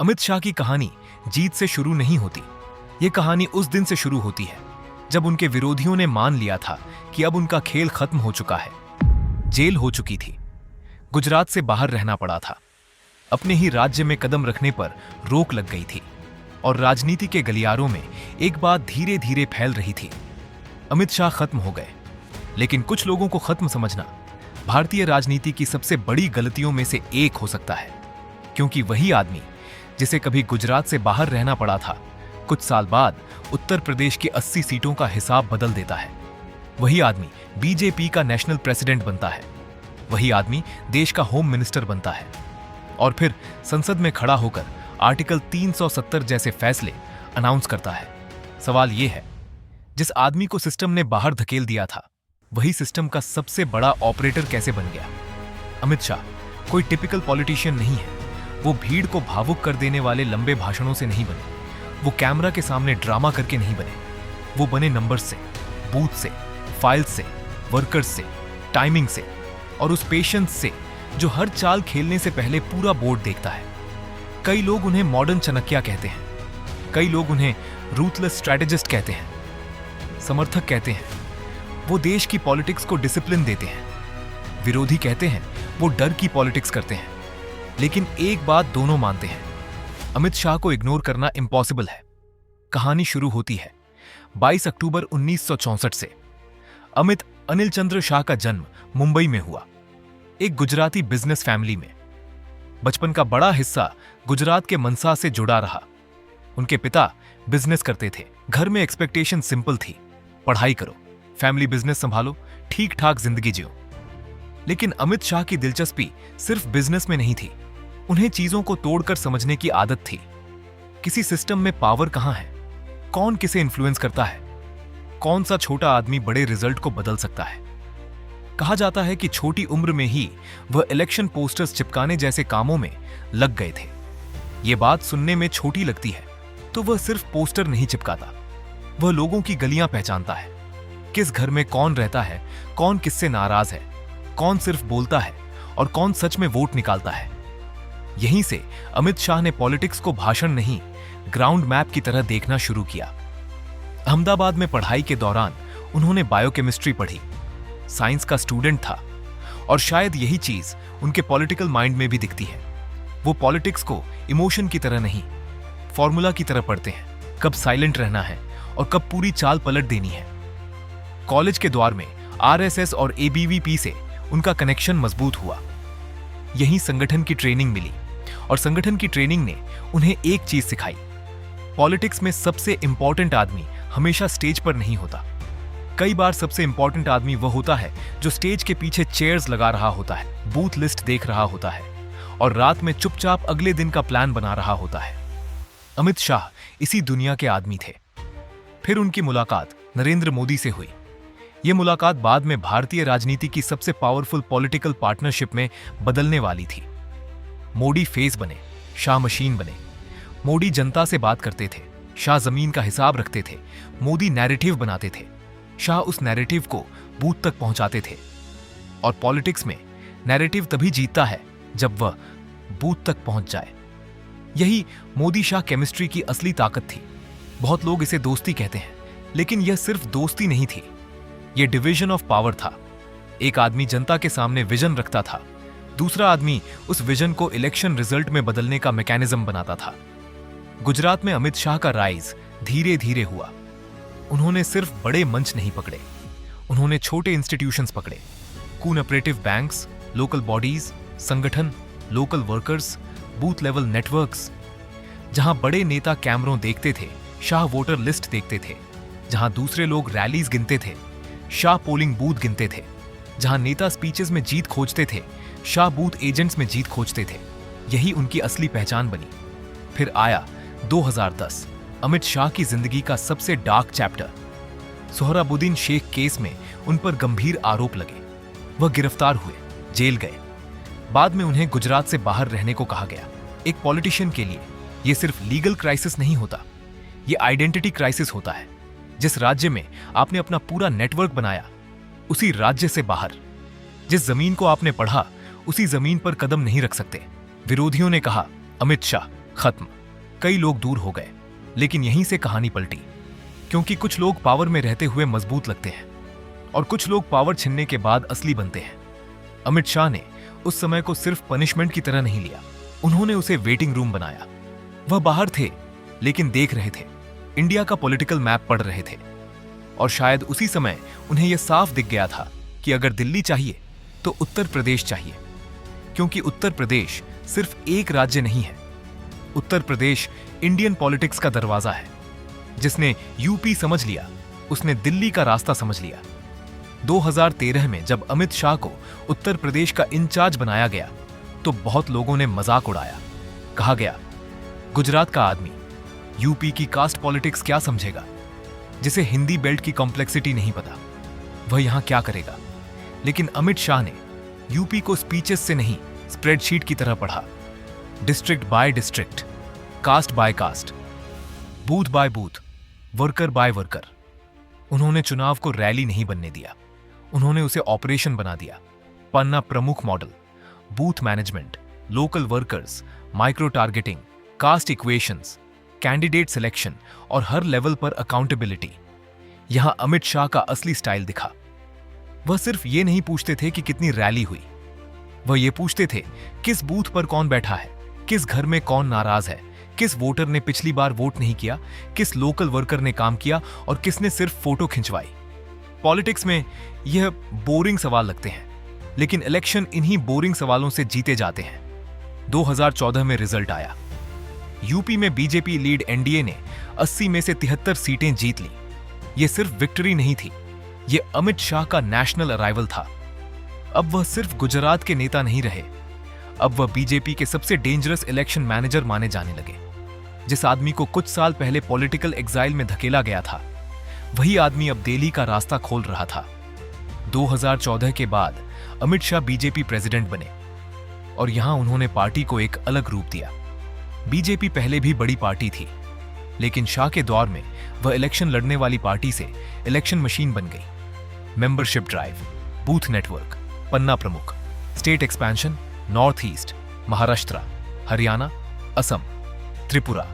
अमित शाह की कहानी जीत से शुरू नहीं होती। ये कहानी उस दिन से शुरू होती है जब उनके विरोधियों ने मान लिया था कि अब उनका खेल खत्म हो चुका है। जेल हो चुकी थी, गुजरात से बाहर रहना पड़ा था, अपने ही राज्य में कदम रखने पर रोक लग गई थी और राजनीति के गलियारों में एक बात धीरे धीरे फैल रही थी। अमित शाह खत्म हो गए, लेकिन कुछ लोगों को खत्म समझना भारतीय राजनीति की सबसे बड़ी गलतियों में से एक हो सकता है, क्योंकि वही आदमी जिसे कभी गुजरात से बाहर रहना पड़ा था, कुछ साल बाद उत्तर प्रदेश की 80 सीटों का हिसाब बदल देता है। वही आदमी बीजेपी का नेशनल प्रेसिडेंट बनता है, वही आदमी देश का होम मिनिस्टर बनता है और फिर संसद में खड़ा होकर आर्टिकल 370 जैसे फैसले अनाउंस करता है। सवाल यह है, जिस आदमी को सिस्टम ने बाहर धकेल दिया था, वही सिस्टम का सबसे बड़ा ऑपरेटर कैसे बन गया? अमित शाह कोई टिपिकल पॉलिटिशियन नहीं है। वो भीड़ को भावुक कर देने वाले लंबे भाषणों से नहीं बने, वो कैमरा के सामने ड्रामा करके नहीं बने। वो बने नंबर्स से, बूथ से, फाइल्स से, वर्कर्स से, टाइमिंग से और उस पेशेंस से जो हर चाल खेलने से पहले पूरा बोर्ड देखता है। कई लोग उन्हें मॉडर्न चाणक्य कहते हैं, कई लोग उन्हें रूथलेस स्ट्रैटेजिस्ट कहते हैं, समर्थक कहते हैं वो देश की पॉलिटिक्स को डिसिप्लिन देते हैं, विरोधी कहते हैं वो डर की पॉलिटिक्स करते हैं। लेकिन एक बात दोनों मानते हैं, अमित शाह को इग्नोर करना इम्पॉसिबल है। कहानी शुरू होती है 22 अक्टूबर 1964 से। अमित अनिल चंद्र शाह का जन्म मुंबई में हुआ, एक गुजराती बिजनेस फैमिली में। बचपन का बड़ा हिस्सा गुजरात के मनसा से जुड़ा रहा। उनके पिता बिजनेस करते थे। घर में एक्सपेक्टेशन सिंपल थी, पढ़ाई करो, फैमिली बिजनेस संभालो, ठीक ठाक जिंदगी जियो। लेकिन अमित शाह की दिलचस्पी सिर्फ बिजनेस में नहीं थी, उन्हें चीजों को तोड़कर समझने की आदत थी। किसी सिस्टम में पावर कहां है, कौन किसे इन्फ्लुएंस करता है, कौन सा छोटा आदमी बड़े रिजल्ट को बदल सकता है। कहा जाता है कि छोटी उम्र में ही वह इलेक्शन पोस्टर्स चिपकाने जैसे कामों में लग गए थे। यह बात सुनने में छोटी लगती है, तो वह सिर्फ पोस्टर नहीं चिपकाता, वह लोगों की गलियां पहचानता है। किस घर में कौन रहता है, कौन किससे नाराज है, कौन सिर्फ बोलता है और कौन सच में वोट निकालता है। यहीं से अमित शाह ने पॉलिटिक्स को भाषण नहीं, ग्राउंड मैप की तरह देखना शुरू किया। अहमदाबाद में पढ़ाई के दौरान उन्होंने बायोकेमिस्ट्री पढ़ी। साइंस का स्टूडेंट था और शायद यही चीज उनके पॉलिटिकल माइंड में भी दिखती है। वो पॉलिटिक्स को इमोशन की तरह नहीं, फॉर्मूला की तरह पढ़ते हैं, कब साइलेंट रहना है और कब पूरी चाल पलट देनी है। कॉलेज के द्वार में आरएसएस और एबीवीपी से उनका कनेक्शन मजबूत हुआ। यहीं संगठन की ट्रेनिंग मिली और संगठन की ट्रेनिंग ने उन्हें एक चीज सिखाई, पॉलिटिक्स में सबसे इंपॉर्टेंट आदमी हमेशा स्टेज पर नहीं होता। कई बार सबसे इंपॉर्टेंट आदमी वह होता है जो स्टेज के पीछे चेयर्स लगा रहा होता है, बूथ लिस्ट देख रहा होता है और रात में चुपचाप अगले दिन का प्लान बना रहा होता है। अमित शाह इसी दुनिया के आदमी थे। फिर उनकी मुलाकात नरेंद्र मोदी से हुई। यह मुलाकात बाद में भारतीय राजनीति की सबसे पावरफुल पॉलिटिकल पार्टनरशिप में बदलने वाली थी। मोदी फेस बने, शाह मशीन बने। मोदी जनता से बात करते थे, शाह जमीन का हिसाब रखते थे। मोदी नैरेटिव बनाते थे, शाह उस नैरेटिव को बूथ तक पहुंचाते थे। और पॉलिटिक्स में नैरेटिव तभी जीतता है जब वह बूथ तक पहुंच जाए। यही मोदी शाह केमिस्ट्री की असली ताकत थी। बहुत लोग इसे दोस्ती कहते हैं, लेकिन यह सिर्फ दोस्ती नहीं थी, यह डिवीजन ऑफ पावर था। एक आदमी जनता के सामने विजन रखता था, दूसरा आदमी उस विजन को इलेक्शन रिजल्ट में बदलने का मैकेनिज्म बनाता था। गुजरात में अमित शाह का राइज धीरे धीरे हुआ। उन्होंने सिर्फ बड़े मंच नहीं पकड़े, उन्होंने छोटे इंस्टीट्यूशंस पकड़े, कोऑपरेटिव बैंक्स, लोकल बॉडीज, संगठन, local workers, booth level networks. जहां बड़े नेता कैमरों देखते थे, शाह वोटर लिस्ट देखते थे। जहां दूसरे लोग रैलीज गिनते थे, शाह पोलिंग बूथ गिनते थे। जहां नेता स्पीचेस में जीत खोजते थे, शाह बूथ एजेंट्स में जीत खोजते थे। यही उनकी असली पहचान बनी। फिर आया 2010, अमित शाह की जिंदगी का सबसे dark chapter. Sohrabuddin Sheikh case में उन पर गंभीर आरोप लगे। वह गिरफ्तार हुए, जेल गए। बाद में उन्हें गुजरात से बाहर रहने को कहा गया। एक पॉलिटिशियन के लिए यह सिर्फ लीगल क्राइसिस नहीं होता, यह आइडेंटिटी क्राइसिस होता है। जिस राज्य में आपने अपना पूरा नेटवर्क बनाया, उसी राज्य से बाहर, जिस जमीन को आपने पढ़ा, उसी जमीन पर कदम नहीं रख सकते। विरोधियों ने कहा, अमित शाह खत्म। कई लोग दूर हो गए, लेकिन यहीं से कहानी पलटी, क्योंकि कुछ लोग पावर में रहते हुए मजबूत लगते हैं और कुछ लोग पावर छिनने के बाद असली बनते हैं। अमित शाह ने उस समय को सिर्फ पनिशमेंट की तरह नहीं लिया, उन्होंने उसे वेटिंग रूम बनाया। वह बाहर थे, लेकिन देख रहे थे, इंडिया का पॉलिटिकल मैप पढ़ रहे थे। और शायद उसी समय उन्हें यह साफ दिख गया था कि अगर दिल्ली चाहिए तो उत्तर प्रदेश चाहिए, क्योंकि उत्तर प्रदेश सिर्फ एक राज्य नहीं है। उत्तर प्रदेश इंडियन पॉलिटिक्स का दरवाजा है। जिसने यूपी समझ लिया, उसने दिल्ली का रास्ता समझ लिया। 2013 में जब अमित शाह को उत्तर प्रदेश का इंचार्ज बनाया गया, तो बहुत लोगों ने मजाक उड़ाया। कहा गया, गुजरात का आदमी यूपी की कास्ट पॉलिटिक्स क्या समझेगा, जिसे हिंदी बेल्ट की कॉम्प्लेक्सिटी नहीं पता, वह यहां क्या करेगा। लेकिन अमित शाह ने यूपी को स्पीचेस से नहीं, स्प्रेडशीट की तरह पढ़ा। District by district, caste by caste, booth by booth, worker by worker. उन्होंने चुनाव को रैली नहीं बनने दिया, उन्होंने उसे ऑपरेशन बना दिया। Panna pramukh model, booth management, local workers, micro targeting, caste equations, candidate selection और हर लेवल पर अकाउंटेबिलिटी। यहां अमित शाह का असली स्टाइल दिखा। वह सिर्फ ये नहीं पूछते थे कि कितनी रैली हुई, वह ये पूछते थे किस बूथ पर कौन बैठा है, किस घर में कौन नाराज है, किस वोटर ने पिछली बार वोट नहीं किया, किस लोकल वर्कर ने काम किया और किसने सिर्फ फोटो खिंचवाई। पॉलिटिक्स में यह बोरिंग सवाल लगते हैं, लेकिन इलेक्शन इन्हीं बोरिंग सवालों से जीते जाते हैं। 2014 में रिजल्ट आया। यूपी में बीजेपी लीड एनडीए ने 80 में से 73 सीटें जीत ली। यह सिर्फ विक्ट्री नहीं थी, यह अमित शाह का नेशनल अराइवल था। अब वह सिर्फ गुजरात के नेता नहीं रहे, अब वह बीजेपी के सबसे डेंजरस इलेक्शन मैनेजर माने जाने लगे। जिस आदमी को कुछ साल पहले पॉलिटिकल एग्जाइल में धकेला गया था, वही आदमी अब दिल्ली का रास्ता खोल रहा था। 2014 के बाद अमित शाह बीजेपी प्रेसिडेंट बने और यहां उन्होंने पार्टी को एक अलग रूप दिया। बीजेपी पहले भी बड़ी पार्टी थी, लेकिन शाह के दौर में वह इलेक्शन लड़ने वाली पार्टी से इलेक्शन मशीन बन गई। मेंबरशिप ड्राइव, बूथ नेटवर्क, पन्ना प्रमुख, state expansion, north east, Maharashtra, Haryana, Assam, Tripura.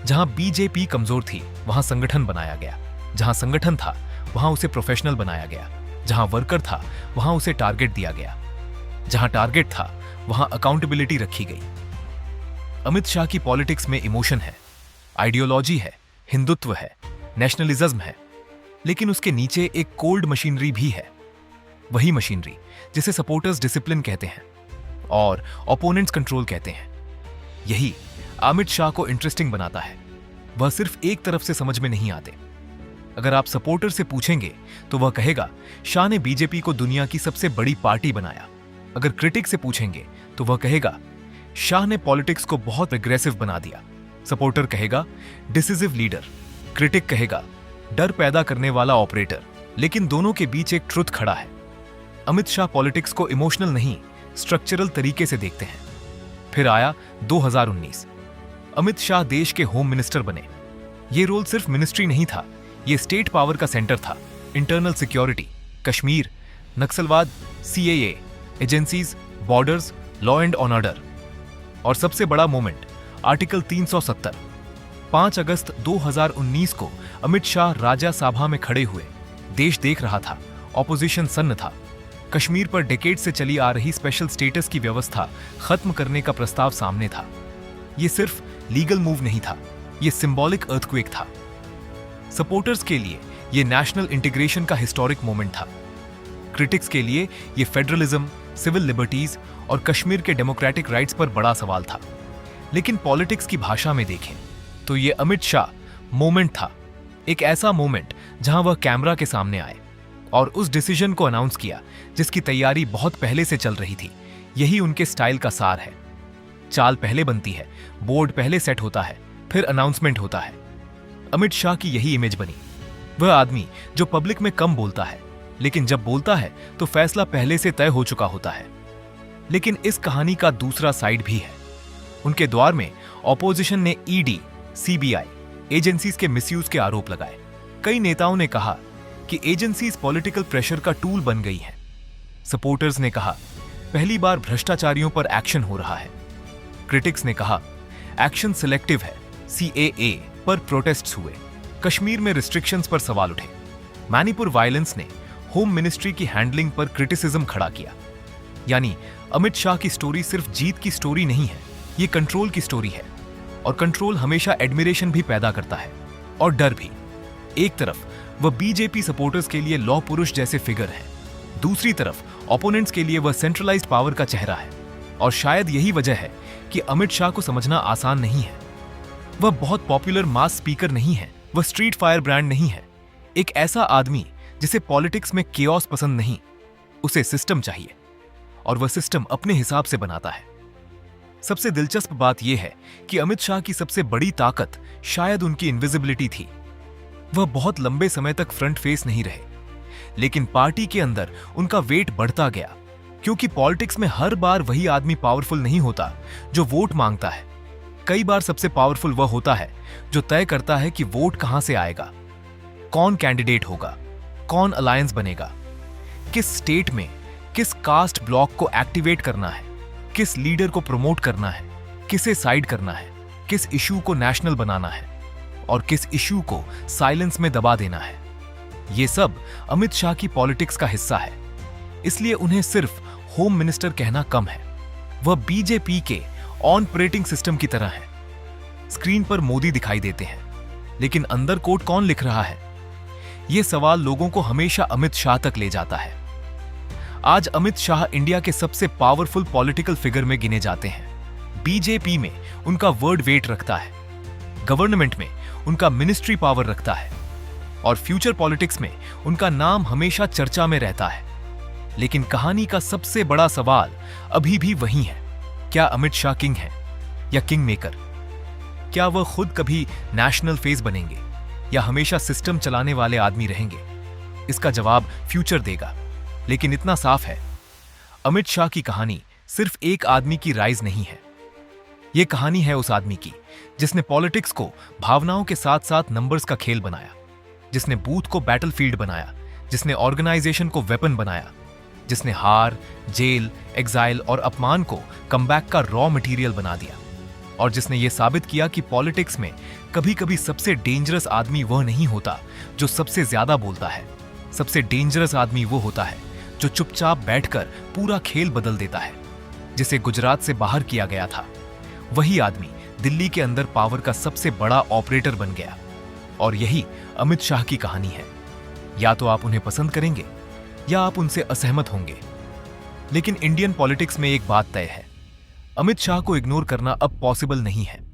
जहां बीजेपी कमजोर थी, वहां संगठन बनाया गया। जहां संगठन था, वहां उसे प्रोफेशनल बनाया गया। जहां वर्कर था, वहां उसे टारगेट दिया गया। जहां टारगेट था, वहां अकाउंटेबिलिटी रखी गई। अमित शाह की पॉलिटिक्स में इमोशन है, आइडियोलॉजी है, हिंदुत्व है, नेशनलिज्म है, लेकिन उसके नीचे एक कोल्ड मशीनरी भी है। वही मशीनरी जिसे सपोर्टर्स डिसिप्लिन कहते हैं और ओपोनेंट्स कंट्रोल कहते हैं। यही अमित शाह को इंटरेस्टिंग बनाता है। वह सिर्फ एक तरफ से समझ में नहीं आते। अगर आप सपोर्टर से पूछेंगे तो वह कहेगा, शाह ने बीजेपी को दुनिया की सबसे बड़ी पार्टी बनाया। अगर क्रिटिक से पूछेंगे तो वह कहेगा, शाह ने पॉलिटिक्स को बहुत एग्रेसिव बना दिया। सपोर्टर कहेगा, डिसिसिव लीडर। क्रिटिक कहेगा, डर पैदा करने वाला ऑपरेटर। लेकिन दोनों के बीच एक ट्रुथ खड़ा है। अमित शाह पॉलिटिक्स को इमोशनल नहीं, स्ट्रक्चरल तरीके से देखते हैं। फिर आया 2019। अमित शाह देश के होम मिनिस्टर बने। यह रोल सिर्फ मिनिस्ट्री नहीं था, यह स्टेट पावर का सेंटर था। इंटरनल सिक्योरिटी, कश्मीर, नक्सलवाद, CAA, agencies, borders, law and order और सबसे बड़ा मोमेंट आर्टिकल 370। 5 अगस्त 2019 को अमित शाह राजा साभा में खड़े हुए। देश देख रहा था, ऑपोजिशन सन्न था। कश्मीर पर डेकेड से चली आ रही स्पेशल स्टेटस की व्यवस्था खत्म करने का प्रस्ताव सामने था। यह सिर्फ लीगल मूव नहीं था, यह सिंबॉलिक अर्थक्वेक था। सपोर्टर्स के लिए यह नेशनल इंटीग्रेशन का हिस्टोरिक मोमेंट था। क्रिटिक्स के लिए यह फेडरलिज्म, सिविल लिबर्टीज और कश्मीर के डेमोक्रेटिक राइट्स पर बड़ा सवाल था। लेकिन पॉलिटिक्स की भाषा में देखें तो यह अमित शाह मोमेंट था। एक ऐसा मोमेंट जहां वह कैमरा के सामने आए और उस डिसीजन को अनाउंस किया जिसकी तैयारी बहुत पहले से चल रही थी। यही उनके स्टाइल का सार है। चाल पहले बनती है, बोर्ड पहले सेट होता है, फिर अनाउंसमेंट होता है। अमित शाह की यही इमेज बनी। वह आदमी जो पब्लिक में कम बोलता है, लेकिन जब बोलता है तो फैसला पहले से तय हो चुका होता है। लेकिन इस कहानी का दूसरा साइड भी है। उनके द्वार में ऑपोजिशन ने ईडी, सीबीआई, एजेंसीज के मिसयूज के आरोप लगाए। कई नेताओं ने कहा कि एजेंसीज पॉलिटिकल प्रेशर का टूल बन गई हैं। सपोर्टर्स ने कहा, पहली बार भ्रष्टाचारियों पर एक्शन हो रहा है। क्रिटिक्स ने कहा, एक्शन सिलेक्टिव है, CAA पर प्रोटेस्ट्स हुए, कश्मीर में रिस्ट्रिक्शंस पर सवाल उठे, मणिपुर वायलेंस ने होम मिनिस्ट्री की हैंडलिंग पर क्रिटिसिज्म खड़ा किया। यानी अमित शाह की स्टोरी सिर्फ जीत की स्टोरी नहीं है, ये कंट्रोल की स्टोरी है। और कंट्रोल हमेशा एडमिरेशन भी पैदा करता है और डर भी। एक तरफ वह बीजेपी सपोर्टर्स के लिए लौह पुरुष जैसे फिगर है, दूसरी तरफ ओपोनेंट्स के लिए वह सेंट्रलाइज्ड पावर का चेहरा है। और शायद यही वजह है कि अमित शाह को समझना आसान नहीं है। वह बहुत पॉपुलर मास स्पीकर नहीं है, वह स्ट्रीट फायर ब्रांड नहीं है, एक ऐसा आदमी जिसे पॉलिटिक्स में केओस पसंद नहीं, उसे सिस्टम चाहिए और वह सिस्टम अपने हिसाब से बनाता है। सबसे दिलचस्प बात यह है कि अमित शाह की सबसे बड़ी ताकत शायद उनकी इनविजिबिलिटी थी। वह बहुत लंबे समय तक फ्रंट फेस नहीं रहे, लेकिन पार्टी के अंदर उनका वेट बढ़ता गया, क्योंकि पॉलिटिक्स में हर बार वही आदमी पावरफुल नहीं होता जो वोट मांगता है। कई बार सबसे पावरफुल वह होता है जो तय करता है कि वोट कहां से आएगा, कौन कैंडिडेट होगा, कौन अलायंस बनेगा, किस स्टेट में किस कास्ट ब्लॉक को एक्टिवेट करना है, किस लीडर को प्रमोट करना है, किसे साइड करना है, किस इशू को नेशनल बनाना है और किस इशू को साइलेंस में दबा देना है। यह सब अमित शाह की पॉलिटिक्स का हिस्सा है। इसलिए उन्हें सिर्फ होम मिनिस्टर कहना कम है। वह बीजेपी के ऑपरेटिंग सिस्टम की तरह है। स्क्रीन पर मोदी दिखाई देते हैं, लेकिन अंदर कोड कौन लिख रहा है? यह सवाल लोगों को हमेशा अमित शाह तक ले जाता है। आज अमित शाह इंडिया के सबसे पावरफुल पॉलिटिकल फिगर में गिने जाते हैं। बीजेपी में उनका वर्ड वेट रखता है, गवर्नमेंट में उनका मिनिस्ट्री पावर रखता है और फ्यूचर पॉलिटिक्स में उनका नाम हमेशा चर्चा में रहता है। लेकिन कहानी का सबसे बड़ा सवाल अभी भी वही है, क्या अमित शाह किंग है या किंग मेकर? क्या वह खुद कभी नेशनल फेस बनेंगे या हमेशा सिस्टम चलाने वाले आदमी रहेंगे? इसका जवाब फ्यूचर देगा। लेकिन इतना साफ है, अमित शाह की कहानी सिर्फ एक आदमी की राइज नहीं है। यह कहानी है उस आदमी की जिसने पॉलिटिक्स को भावनाओं के साथ साथ नंबर्स का खेल बनाया, जिसने बूथ को बैटलफील्ड बनाया, जिसने ऑर्गेनाइजेशन को वेपन बनाया, जिसने हार, जेल, एग्जाइल और अपमान को कमबैक का रॉ मटेरियल बना दिया, और जिसने यह साबित किया कि पॉलिटिक्स में कभी कभी सबसे डेंजरस आदमी वह नहीं होता जो सबसे ज्यादा बोलता है। सबसे डेंजरस आदमी वो होता है जो चुपचाप बैठकर पूरा खेल बदल देता है। जिसे गुजरात से बाहर किया गया था, वही आदमी दिल्ली के अंदर पावर का सबसे बड़ा ऑपरेटर बन गया। और यही अमित शाह की कहानी है। या तो आप उन्हें पसंद करेंगे या आप उनसे असहमत होंगे, लेकिन इंडियन पॉलिटिक्स में एक बात तय है, अमित शाह को इग्नोर करना अब पॉसिबल नहीं है।